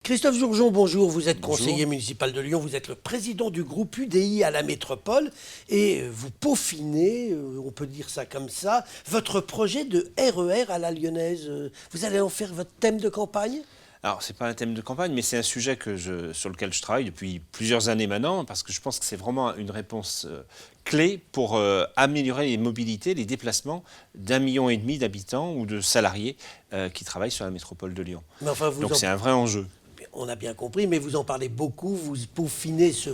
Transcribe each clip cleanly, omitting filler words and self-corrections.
Christophe Jourgeon, bonjour. Vous êtes Bonjour. conseiller municipal de Lyon, vous êtes le président du groupe UDI à la métropole et vous peaufinez, on peut dire ça comme ça, votre projet de RER à la lyonnaise. Vous allez en faire votre thème de campagne ? Alors, ce n'est pas un thème de campagne, mais c'est un sujet sur lequel je travaille depuis plusieurs années maintenant, parce que je pense que c'est vraiment une réponse clé pour améliorer les mobilités, les déplacements d'1,5 million d'habitants ou de salariés qui travaillent sur la métropole de Lyon. Mais enfin, Donc c'est un vrai enjeu. On a bien compris, mais vous en parlez beaucoup, vous peaufinez ce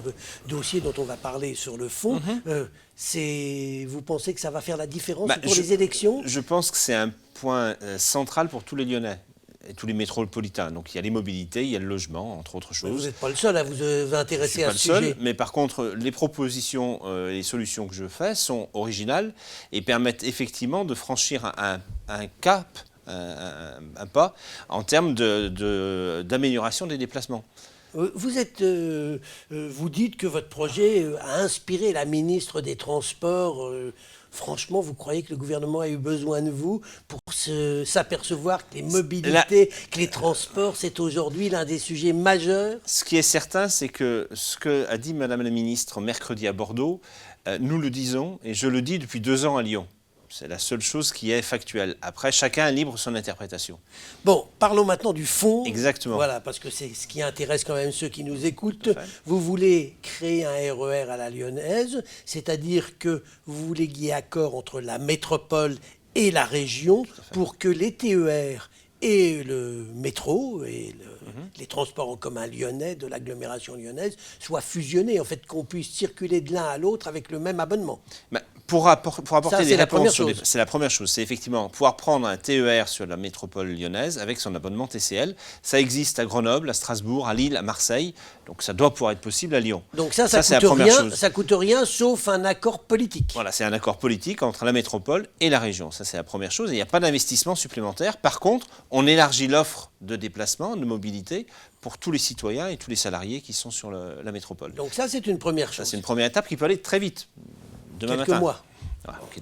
dossier dont on va parler sur le fond. Vous pensez que ça va faire la différence pour les élections ? Je pense que c'est un point central pour tous les Lyonnais et tous les métropolitains. Donc il y a les mobilités, il y a le logement, entre autres choses. Vous n'êtes pas le seul à vous intéresser à ce sujet. Je ne suis pas le seul, mais par contre, les propositions et les solutions que je fais sont originales et permettent effectivement de franchir un cap, un pas en termes d'amélioration des déplacements. Vous dites que votre projet a inspiré la ministre des Transports. Franchement, vous croyez que le gouvernement a eu besoin de vous pour s'apercevoir que les mobilités, que les transports, c'est aujourd'hui l'un des sujets majeurs ? Ce qui est certain, c'est que ce qu'a dit Madame la ministre mercredi à Bordeaux, nous le disons, et je le dis depuis 2 ans à Lyon. C'est la seule chose qui est factuelle. Après, chacun est libre de son interprétation. Bon, parlons maintenant du fond. Exactement. Voilà, parce que c'est ce qui intéresse quand même ceux qui nous écoutent. Vous voulez créer un RER à la lyonnaise, c'est-à-dire que vous voulez qu'il y ait accord entre la métropole et la région pour que les TER et le métro et les transports en commun lyonnais de l'agglomération lyonnaise soient fusionnés, en fait, qu'on puisse circuler de l'un à l'autre avec le même abonnement. Pour apporter des réponses, c'est la première chose, c'est effectivement pouvoir prendre un TER sur la métropole lyonnaise avec son abonnement TCL. Ça existe à Grenoble, à Strasbourg, à Lille, à Marseille, donc ça doit pouvoir être possible à Lyon. Donc ça coûte rien sauf un accord politique. Voilà, c'est un accord politique entre la métropole et la région, ça c'est la première chose, et il n'y a pas d'investissement supplémentaire. Par contre, on élargit l'offre de déplacement, de mobilité, pour tous les citoyens et tous les salariés qui sont sur la métropole. Donc ça, c'est une première chose. Ça, c'est une première étape qui peut aller très vite. Quelques mois.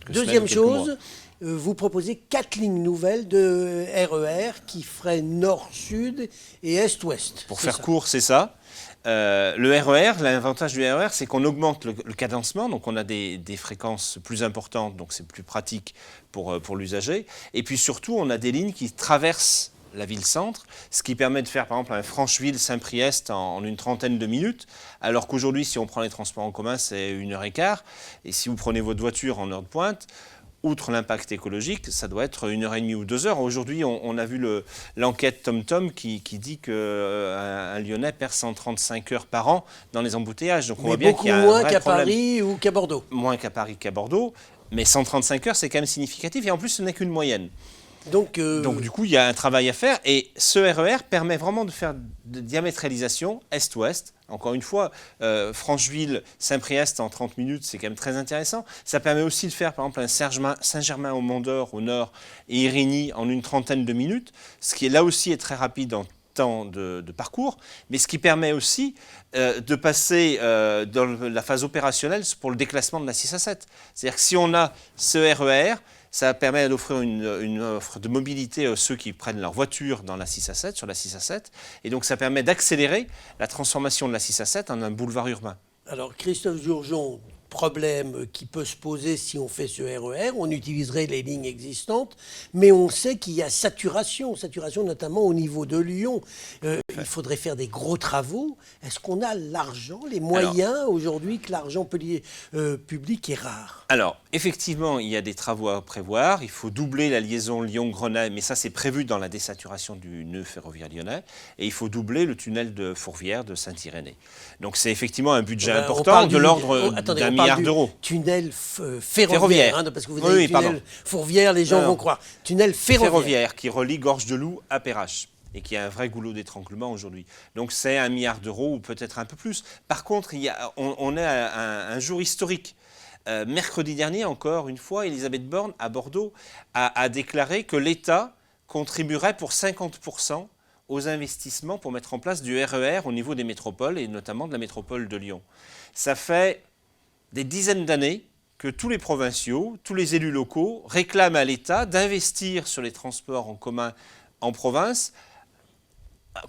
Deuxième chose, vous proposez 4 lignes nouvelles de RER qui feraient nord-sud et est-ouest. Pour faire court, c'est ça. Le RER, l'avantage du RER, c'est qu'on augmente le cadencement, donc on a des fréquences plus importantes, donc c'est plus pratique pour l'usager. Et puis surtout, on a des lignes qui traversent la ville-centre, ce qui permet de faire par exemple un Francheville-Saint-Priest en une trentaine de minutes, alors qu'aujourd'hui, si on prend les transports en commun, c'est 1h15, et si vous prenez votre voiture en heure de pointe, outre l'impact écologique, ça doit être 1h30 ou 2 heures. Aujourd'hui, on a vu l'enquête TomTom qui dit qu'un Lyonnais perd 135 heures par an dans les embouteillages. Donc on voit bien qu'il y a un moins vrai qu'à problème. Paris ou qu'à Bordeaux. Moins qu'à Paris qu'à Bordeaux, mais 135 heures, c'est quand même significatif, et en plus, ce n'est qu'une moyenne. Donc du coup, il y a un travail à faire, et ce RER permet vraiment de faire de diamétralisation est-ouest. Encore une fois, Francheville-Saint-Priest en 30 minutes, c'est quand même très intéressant. Ça permet aussi de faire, par exemple, un Saint-Germain-au-Mont-d'Or au nord et Irigny en une trentaine de minutes, ce qui est là aussi est très rapide en temps de parcours, mais ce qui permet aussi de passer dans la phase opérationnelle pour le déclassement de la 6 à 7. C'est-à-dire que si on a ce RER, ça permet d'offrir une offre de mobilité à ceux qui prennent leur voiture dans la 6 à 7, sur la 6 à 7. Et donc ça permet d'accélérer la transformation de la 6 à 7 en un boulevard urbain. Alors Christophe Jourgeon, problème qui peut se poser si on fait ce RER, on utiliserait les lignes existantes, mais on sait qu'il y a saturation notamment au niveau de Lyon. Il faudrait faire des gros travaux. Est-ce qu'on a l'argent, les moyens aujourd'hui que l'argent public est rare ? Alors, effectivement, il y a des travaux à prévoir. Il faut doubler la liaison Lyon-Grenelle, mais ça c'est prévu dans la désaturation du nœud ferroviaire lyonnais. Et il faut doubler le tunnel de Fourvière de Saint-Irénée. Donc c'est effectivement un budget important de l'ordre d'1 milliard d'euros. Tunnel ferroviaire. Hein, parce que vous avez tunnel Fourvière, les gens vont croire. Tunnel ferroviaire. Qui relie Gorge-de-Loup à Perrache, et qui a un vrai goulot d'étranglement aujourd'hui. Donc c'est 1 milliard d'euros ou peut-être un peu plus. Par contre, on est à un jour historique. Mercredi dernier, encore une fois, Elisabeth Borne, à Bordeaux, a déclaré que l'État contribuerait pour 50% aux investissements pour mettre en place du RER au niveau des métropoles, et notamment de la métropole de Lyon. Ça fait des dizaines d'années que tous les provinciaux, tous les élus locaux réclament à l'État d'investir sur les transports en commun en province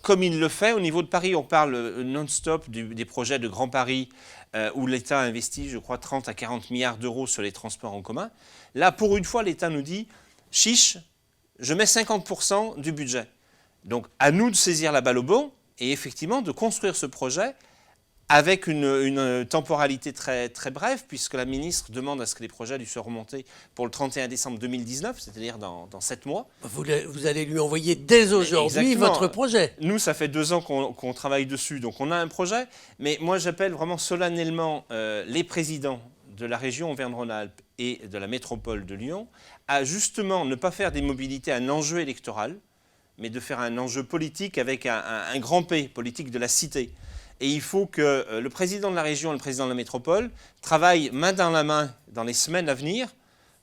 comme il le fait au niveau de Paris. On parle non-stop des projets de Grand Paris où l'État investit, je crois, 30 à 40 milliards d'euros sur les transports en commun. Là, pour une fois, l'État nous dit « chiche, je mets 50% du budget ». Donc, à nous de saisir la balle au bon et effectivement de construire ce projet avec une temporalité très, très brève, puisque la ministre demande à ce que les projets lui soient remontés pour le 31 décembre 2019, c'est-à-dire dans 7 mois. Vous allez lui envoyer dès aujourd'hui votre projet. Nous, ça fait 2 ans qu'on travaille dessus, donc on a un projet. Mais moi, j'appelle vraiment solennellement les présidents de la région Auvergne-Rhône-Alpes et de la métropole de Lyon à justement ne pas faire des mobilités un enjeu électoral, mais de faire un enjeu politique avec un grand P, politique de la cité. Et il faut que le président de la région et le président de la métropole travaillent main dans la main dans les semaines à venir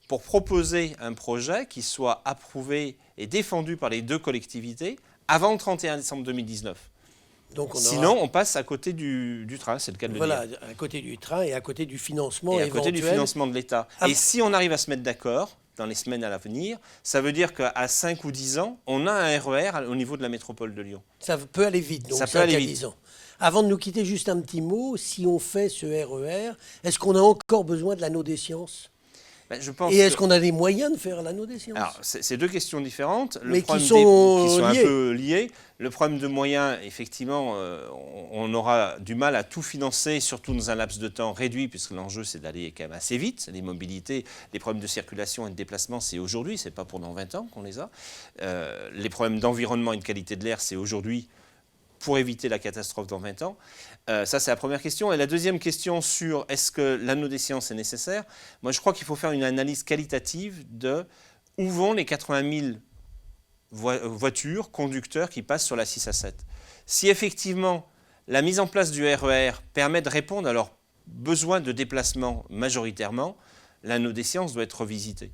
pour proposer un projet qui soit approuvé et défendu par les 2 collectivités avant le 31 décembre 2019. Donc sinon, on passe à côté du train, c'est le cas de le dire. Voilà, à côté du train et à côté du financement éventuel. Et à côté du financement de l'État. Et si on arrive à se mettre d'accord dans les semaines à l'avenir, ça veut dire qu'à 5 ou 10 ans, on a un RER au niveau de la métropole de Lyon. Ça peut aller vite, donc ça peut aller vite. 10 ans. Avant de nous quitter, juste un petit mot. Si on fait ce RER, est-ce qu'on a encore besoin de l'anneau des sciences ? Je pense et est-ce qu'on a les moyens de faire l'anneau des sciences ? Alors, c'est 2 questions différentes. Mais qui sont un peu liées. Le problème de moyens, effectivement, on aura du mal à tout financer, surtout dans un laps de temps réduit, puisque l'enjeu, c'est d'aller quand même assez vite. Les mobilités, les problèmes de circulation et de déplacement, c'est aujourd'hui, c'est pas pour dans 20 ans qu'on les a. Les problèmes d'environnement et de qualité de l'air, c'est aujourd'hui, pour éviter la catastrophe dans 20 ans. Ça, c'est la première question. Et la deuxième question sur est-ce que l'anneau des sciences est nécessaire ? Moi, je crois qu'il faut faire une analyse qualitative de où vont les 80 000 voitures, conducteurs qui passent sur la 6 à 7. Si effectivement, la mise en place du RER permet de répondre à leurs besoins de déplacement majoritairement, l'anneau des sciences doit être revisité.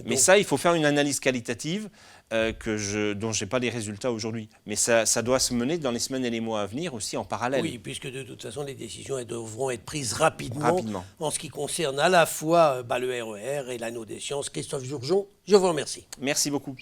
Mais ça, il faut faire une analyse qualitative dont je n'ai pas les résultats aujourd'hui. Mais ça doit se mener dans les semaines et les mois à venir aussi en parallèle. Oui, puisque de toute façon, les décisions elles devront être prises rapidement. En ce qui concerne à la fois le RER et l'anneau des sciences. Christophe Jourgeon, je vous remercie. Merci beaucoup.